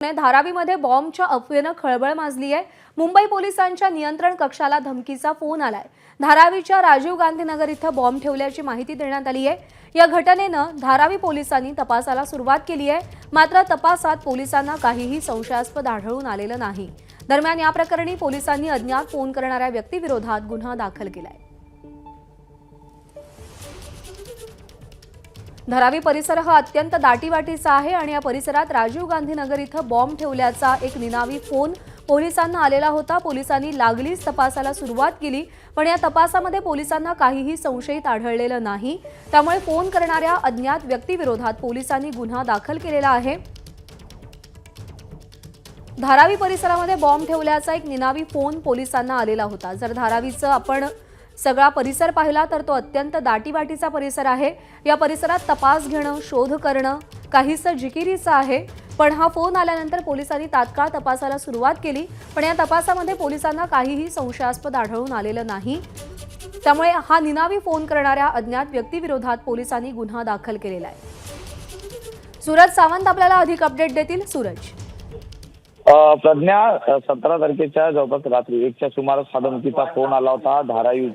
धारावीमध्ये बॉम्बच्या अफवेनं खळबळ माजली आहे। मुंबई पोलिसांच्या नियंत्रण कक्षाला धमकीचा फोन आलाय। धारावीच्या राजीव गांधी नगर इथं बॉम्ब ठेवल्याची माहिती देण्यात आली आहे। या घटनेनं धारावी पोलिसांनी तपासाला सुरुवात केली आहे। मात्र तपासात पोलिसांना काहीही संशयास्पद आढळून आलेलं नाही। दरम्यान या प्रकरणी पोलिसांनी अज्ञात फोन करणाऱ्या व्यक्तीविरोधात गुन्हा दाखल केलाय। धारावी परिसर हा अत्यंत दाटीवाटीचा आहे आणि या परिसरात राजीव गांधी नगर इथं बॉम्ब ठेवल्याचा एक निनावी फोन पोलिसांना आलेला होता। पोलिसांनी लागलीच तपासाला सुरुवात केली, पण या तपासामध्ये पोलिसांना काहीही संशयित आढळलेलं नाही। त्यामुळे फोन करणाऱ्या अज्ञात व्यक्तीविरोधात पोलिसांनी गुन्हा दाखल केलेला आहे। धारावी परिसरामध्ये बॉम्ब ठेवल्याचा एक निनावी फोन पोलिसांना आलेला होता। जर धारावीचं आपण सगळा परिसर पाहिला तर तो अत्यंत दाटीवाटीचा परिसर आहे। या परिसरात तपास घेणं, शोध करणं काहीसं जिकिरीचं आहे। पण हा फोन आल्यानंतर पोलिसांनी तात्काळ तपासाला सुरुवात केली, पण या तपासामध्ये पोलिसांना काहीही संशयास्पद आढळून आलेलं नाही। त्यामुळे हा निनावी फोन करणाऱ्या अज्ञात व्यक्तीविरोधात पोलिसांनी गुन्हा दाखल केलेला आहे। सूरज सावंत आपल्याला अधिक अपडेट देतील। सूरज, प्रज्ञा 17 तारखेच्या जवळपास रात्री 1च्या सुमारास हा धमकीचा फोन आला होता धारावी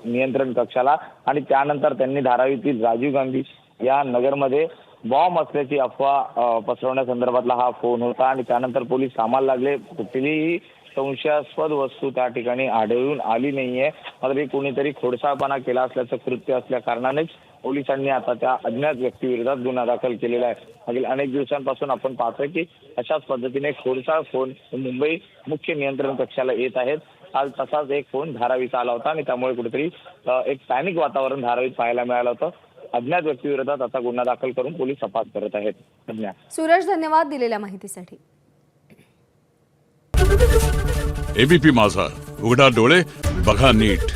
नियंत्रण कक्षाला आणि त्यानंतर त्यांनी धारावीतील राजीव गांधी या नगरमध्ये बॉम्ब असल्याची अफवा पसरवण्यासंदर्भातला हा फोन होता आणि त्यानंतर पोलीस कामाला लागले। कुठलीही संशयास्पद वस्तू त्या ठिकाणी आढळून आली नाहीये। मात्र कोणीतरी खोडसाळपणा केला असल्याचं कृत्य असल्या कारणानेच पोलिसांनी आता त्या अज्ञात व्यक्तीविरोधात गुन्हा दाखल केलेला आहे। मागील अनेक दिवसांपासून आपण पाहतोय की अशाच पद्धतीने खोडसाळ फोन मुंबई मुख्य नियंत्रण कक्षाला येत आहेत। काल तसाच एक फोन धारावीचा आला होता आणि त्यामुळे कुठेतरी एक पॅनिक वातावरण धारावीत पाहायला मिळालं होतं। अज्ञात व्यक्तीविरोधात आता गुन्हा दाखल करून पोलीस तपास करत आहेत। सूरज, धन्यवाद दिलेल्या माहितीसाठी। एबीपी माझा, उघडा डोळे बघा नीट।